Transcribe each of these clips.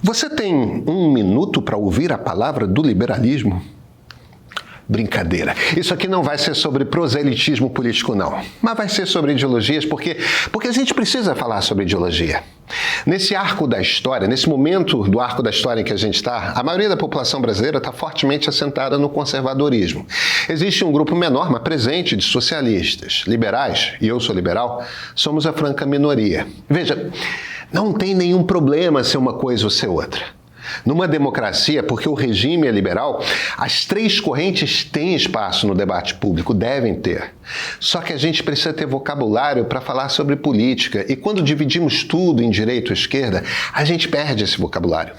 Você tem um minuto para ouvir a palavra do liberalismo? Brincadeira. Isso aqui não vai ser sobre proselitismo político, não. Mas vai ser sobre ideologias, porque a gente precisa falar sobre ideologia. Nesse arco da história, nesse momento do arco da história em que a gente está, a maioria da população brasileira está fortemente assentada no conservadorismo. Existe um grupo menor, mas presente, de socialistas, liberais, e eu sou liberal, somos a franca minoria. Veja, não tem nenhum problema ser uma coisa ou ser outra. Numa democracia, porque o regime é liberal, as três correntes têm espaço no debate público, devem ter. Só que a gente precisa ter vocabulário para falar sobre política, e quando dividimos tudo em direita ou esquerda, a gente perde esse vocabulário.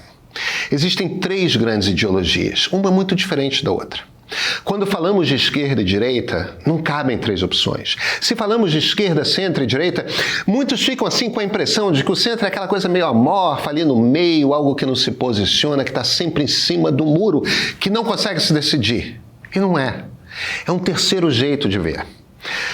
Existem três grandes ideologias, uma muito diferente da outra. Quando falamos de esquerda e direita, não cabem três opções. Se falamos de esquerda, centro e direita, muitos ficam assim com a impressão de que o centro é aquela coisa meio amorfa ali no meio, algo que não se posiciona, que está sempre em cima do muro, que não consegue se decidir. E não é. É um terceiro jeito de ver.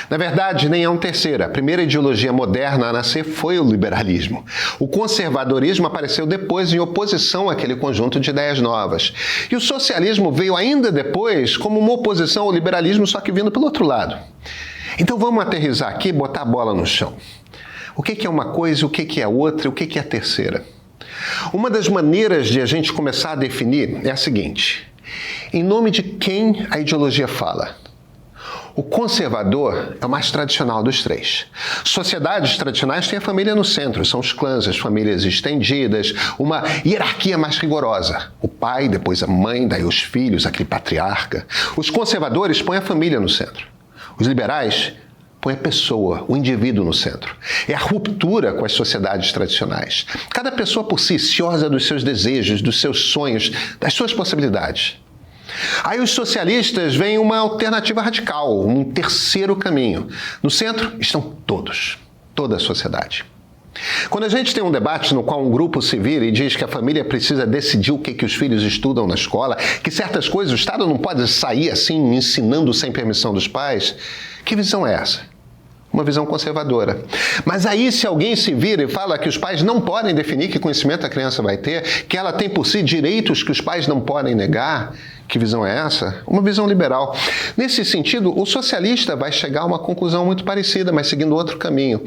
Na verdade, nem é um terceiro. A primeira ideologia moderna a nascer foi o liberalismo. O conservadorismo apareceu depois em oposição àquele conjunto de ideias novas. E o socialismo veio ainda depois como uma oposição ao liberalismo, só que vindo pelo outro lado. Então vamos aterrissar aqui e botar a bola no chão. O que é uma coisa, o que é outra, o que é a terceira? Uma das maneiras de a gente começar a definir é a seguinte: em nome de quem a ideologia fala? O conservador é o mais tradicional dos três. Sociedades tradicionais têm a família no centro, são os clãs, as famílias estendidas, uma hierarquia mais rigorosa. O pai, depois a mãe, daí os filhos, aquele patriarca. Os conservadores põem a família no centro. Os liberais põem a pessoa, o indivíduo no centro. É a ruptura com as sociedades tradicionais. Cada pessoa por si, ciosa dos seus desejos, dos seus sonhos, das suas possibilidades. Aí os socialistas veem uma alternativa radical, um terceiro caminho. No centro estão todos, toda a sociedade. Quando a gente tem um debate no qual um grupo se vira e diz que a família precisa decidir o que os filhos estudam na escola, que certas coisas o Estado não pode sair assim, ensinando sem permissão dos pais, que visão é essa? Uma visão conservadora. Mas aí se alguém se vira e fala que os pais não podem definir que conhecimento a criança vai ter, que ela tem por si direitos que os pais não podem negar, que visão é essa? Uma visão liberal. Nesse sentido, o socialista vai chegar a uma conclusão muito parecida, mas seguindo outro caminho.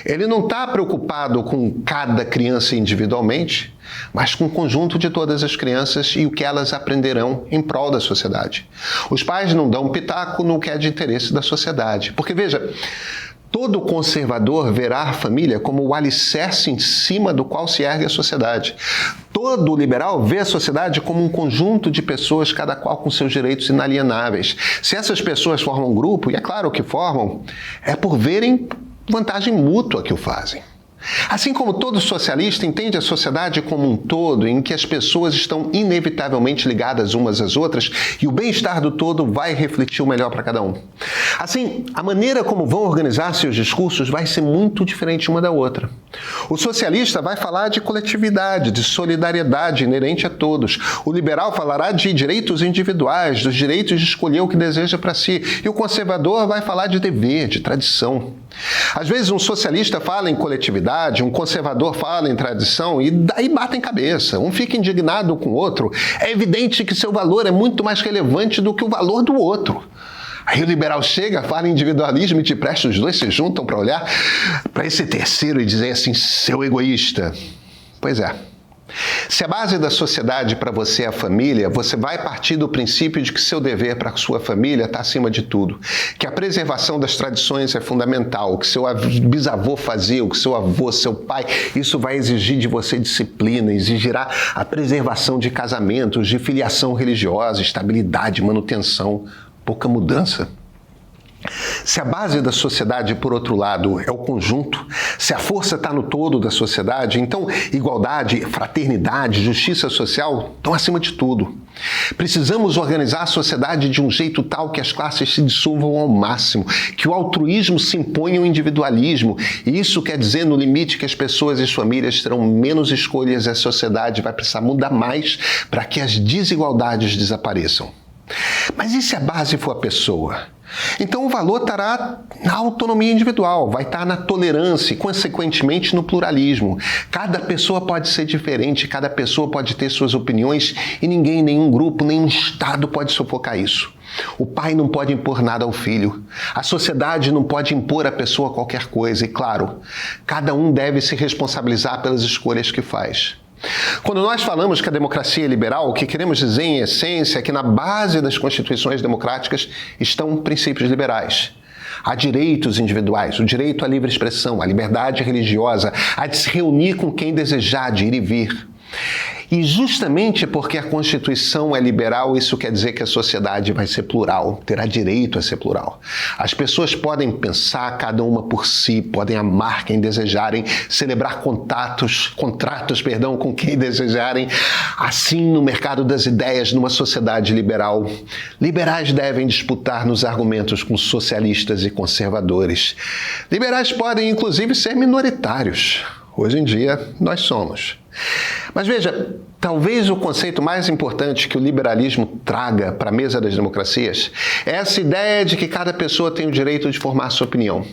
Ele não está preocupado com cada criança individualmente, mas com o conjunto de todas as crianças e o que elas aprenderão em prol da sociedade. Os pais não dão pitaco no que é de interesse da sociedade. Porque, veja, todo conservador verá a família como o alicerce em cima do qual se ergue a sociedade. Todo liberal vê a sociedade como um conjunto de pessoas, cada qual com seus direitos inalienáveis. Se essas pessoas formam um grupo, e é claro que formam, é por verem vantagem mútua que o fazem. Assim como todo socialista entende a sociedade como um todo, em que as pessoas estão inevitavelmente ligadas umas às outras e o bem-estar do todo vai refletir o melhor para cada um. Assim, a maneira como vão organizar seus discursos vai ser muito diferente uma da outra. O socialista vai falar de coletividade, de solidariedade inerente a todos. O liberal falará de direitos individuais, dos direitos de escolher o que deseja para si. E o conservador vai falar de dever, de tradição. Às vezes um socialista fala em coletividade, um conservador fala em tradição e daí batem cabeça. Um fica indignado com o outro. É evidente que seu valor é muito mais relevante do que o valor do outro. Aí o liberal chega, fala em individualismo e te presta, os dois se juntam para olhar para esse terceiro e dizer assim, seu egoísta. Pois é. Se a base da sociedade para você é a família, você vai partir do princípio de que seu dever para a sua família está acima de tudo. Que a preservação das tradições é fundamental, o que seu bisavô fazia, o que seu avô, seu pai, isso vai exigir de você disciplina, exigirá a preservação de casamentos, de filiação religiosa, estabilidade, manutenção, pouca mudança. Se a base da sociedade, por outro lado, é o conjunto, se a força está no todo da sociedade, então igualdade, fraternidade, justiça social estão acima de tudo. Precisamos organizar a sociedade de um jeito tal que as classes se dissolvam ao máximo, que o altruísmo se imponha ao individualismo, e isso quer dizer, no limite, que as pessoas e as famílias terão menos escolhas e a sociedade vai precisar mudar mais para que as desigualdades desapareçam. Mas e se a base for a pessoa? Então o valor estará na autonomia individual, vai estar na tolerância e, consequentemente, no pluralismo. Cada pessoa pode ser diferente, cada pessoa pode ter suas opiniões e ninguém, nenhum grupo, nenhum Estado pode sufocar isso. O pai não pode impor nada ao filho. A sociedade não pode impor à pessoa qualquer coisa. E, claro, cada um deve se responsabilizar pelas escolhas que faz. Quando nós falamos que a democracia é liberal, o que queremos dizer, em essência, é que na base das constituições democráticas estão princípios liberais. Há direitos individuais, o direito à livre expressão, a liberdade religiosa, a de se reunir com quem desejar, de ir e vir. E justamente porque a Constituição é liberal, isso quer dizer que a sociedade vai ser plural, terá direito a ser plural. As pessoas podem pensar cada uma por si, podem amar quem desejarem, celebrar contratos com quem desejarem. Assim, no mercado das ideias, numa sociedade liberal, liberais devem disputar nos argumentos com socialistas e conservadores. Liberais podem, inclusive, ser minoritários. Hoje em dia, nós somos. Mas veja, talvez o conceito mais importante que o liberalismo traga para a mesa das democracias é essa ideia de que cada pessoa tem o direito de formar sua opinião.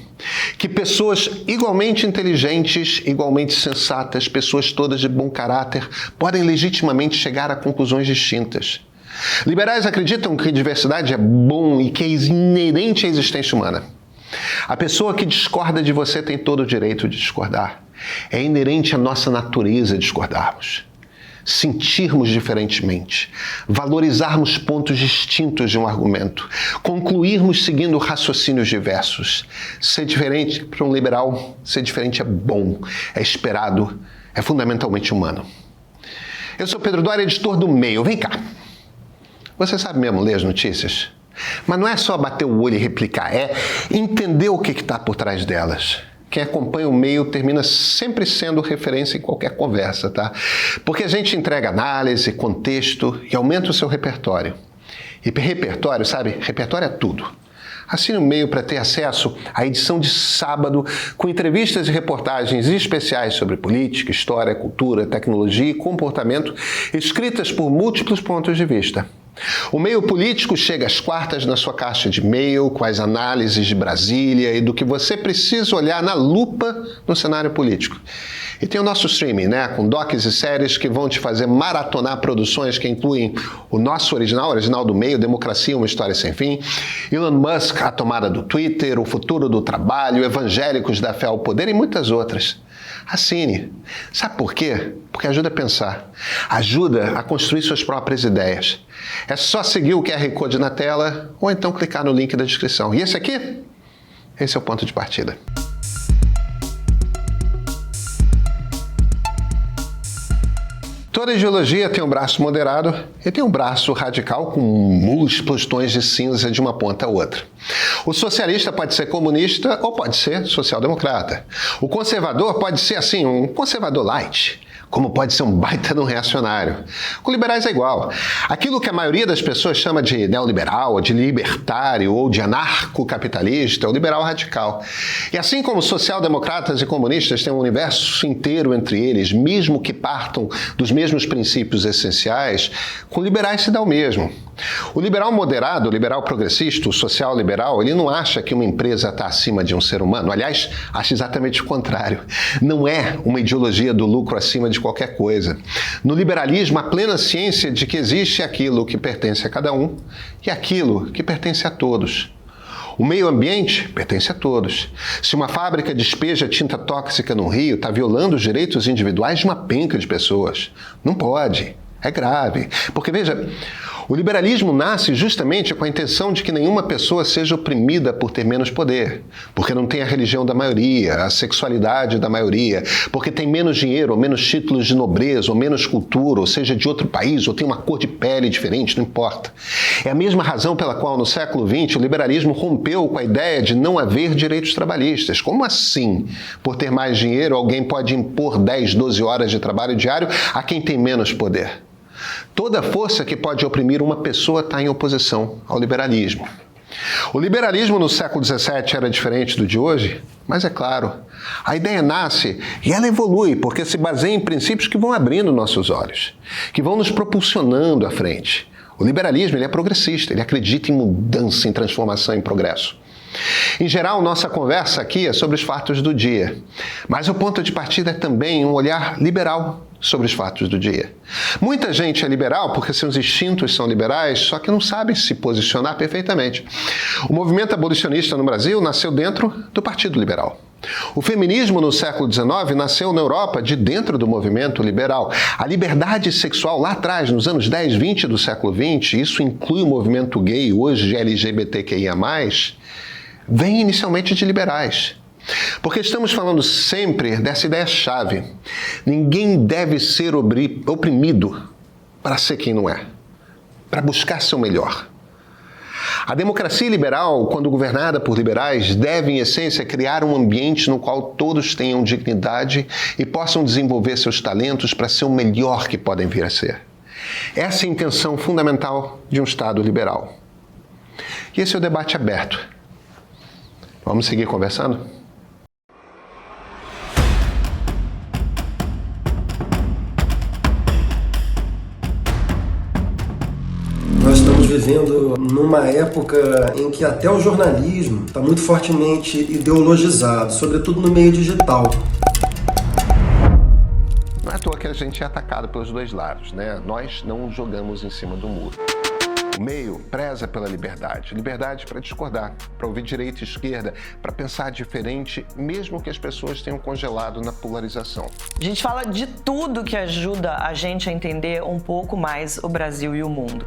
Que pessoas igualmente inteligentes, igualmente sensatas, pessoas todas de bom caráter, podem legitimamente chegar a conclusões distintas. Liberais acreditam que diversidade é bom e que é inerente à existência humana. A pessoa que discorda de você tem todo o direito de discordar. É inerente à nossa natureza discordarmos, sentirmos diferentemente, valorizarmos pontos distintos de um argumento, concluirmos seguindo raciocínios diversos. Ser diferente para um liberal, ser diferente é bom, é esperado, é fundamentalmente humano. Eu sou Pedro Doria, editor do Meio. Vem cá. Você sabe mesmo ler as notícias? Mas não é só bater o olho e replicar, é entender o que está por trás delas. Quem acompanha o Meio termina sempre sendo referência em qualquer conversa, tá? Porque a gente entrega análise, contexto e aumenta o seu repertório. E repertório, sabe? Repertório é tudo. Assine o Meio para ter acesso à edição de sábado com entrevistas e reportagens especiais sobre política, história, cultura, tecnologia e comportamento, escritas por múltiplos pontos de vista. O Meio Político chega às quartas na sua caixa de e-mail, com as análises de Brasília e do que você precisa olhar na lupa no cenário político. E tem o nosso streaming, né? Com docs e séries que vão te fazer maratonar produções que incluem o nosso original do Meio, Democracia, uma História Sem Fim, Elon Musk, a tomada do Twitter, o futuro do trabalho, Evangélicos da Fé ao Poder e muitas outras. Assine. Sabe por quê? Porque ajuda a pensar. Ajuda a construir suas próprias ideias. É só seguir o QR Code na tela ou então clicar no link da descrição. E esse aqui? Esse é o ponto de partida. Toda ideologia tem um braço moderado e tem um braço radical com múltiplos tons de cinza de uma ponta a outra. O socialista pode ser comunista ou pode ser social-democrata. O conservador pode ser, assim, um conservador light, como pode ser um baita de um reacionário. Com liberais é igual. Aquilo que a maioria das pessoas chama de neoliberal, de libertário ou de anarcocapitalista é o liberal radical. E assim como social-democratas e comunistas têm um universo inteiro entre eles, mesmo que partam dos mesmos princípios essenciais, com liberais se dá o mesmo. O liberal moderado, o liberal progressista, o social-liberal, ele não acha que uma empresa está acima de um ser humano. Aliás, acha exatamente o contrário. Não é uma ideologia do lucro acima de qualquer coisa. No liberalismo, há plena ciência de que existe aquilo que pertence a cada um e aquilo que pertence a todos. O meio ambiente pertence a todos. Se uma fábrica despeja tinta tóxica no rio, está violando os direitos individuais de uma penca de pessoas. Não pode. É grave. Porque, veja, o liberalismo nasce justamente com a intenção de que nenhuma pessoa seja oprimida por ter menos poder, porque não tem a religião da maioria, a sexualidade da maioria, porque tem menos dinheiro, ou menos títulos de nobreza, ou menos cultura, ou seja, de outro país, ou tem uma cor de pele diferente, não importa. É a mesma razão pela qual, no século XX, o liberalismo rompeu com a ideia de não haver direitos trabalhistas. Como assim? Por ter mais dinheiro, alguém pode impor 10, 12 horas de trabalho diário a quem tem menos poder? Toda força que pode oprimir uma pessoa está em oposição ao liberalismo. O liberalismo no século XVII era diferente do de hoje, mas é claro, a ideia nasce e ela evolui porque se baseia em princípios que vão abrindo nossos olhos, que vão nos propulsionando à frente. O liberalismo ele é progressista, ele acredita em mudança, em transformação, em progresso. Em geral, nossa conversa aqui é sobre os fatos do dia, mas o ponto de partida é também um olhar liberal sobre os fatos do dia. Muita gente é liberal porque seus instintos são liberais, só que não sabem se posicionar perfeitamente. O movimento abolicionista no Brasil nasceu dentro do Partido Liberal. O feminismo no século XIX nasceu na Europa de dentro do movimento liberal. A liberdade sexual lá atrás, nos anos 10, 20 do século XX, isso inclui o movimento gay, hoje LGBTQIA+, vem inicialmente de liberais. Porque estamos falando sempre dessa ideia-chave. Ninguém deve ser oprimido para ser quem não é, para buscar ser o melhor. A democracia liberal, quando governada por liberais, deve, em essência, criar um ambiente no qual todos tenham dignidade e possam desenvolver seus talentos para ser o melhor que podem vir a ser. Essa é a intenção fundamental de um Estado liberal. E esse é o debate aberto. Vamos seguir conversando? Nós estamos vivendo numa época em que até o jornalismo está muito fortemente ideologizado, sobretudo no meio digital. Não é à toa que a gente é atacado pelos dois lados, né? Nós não jogamos em cima do muro. O meio preza pela liberdade. Liberdade para discordar, para ouvir direita e esquerda, para pensar diferente, mesmo que as pessoas tenham congelado na polarização. A gente fala de tudo que ajuda a gente a entender um pouco mais o Brasil e o mundo.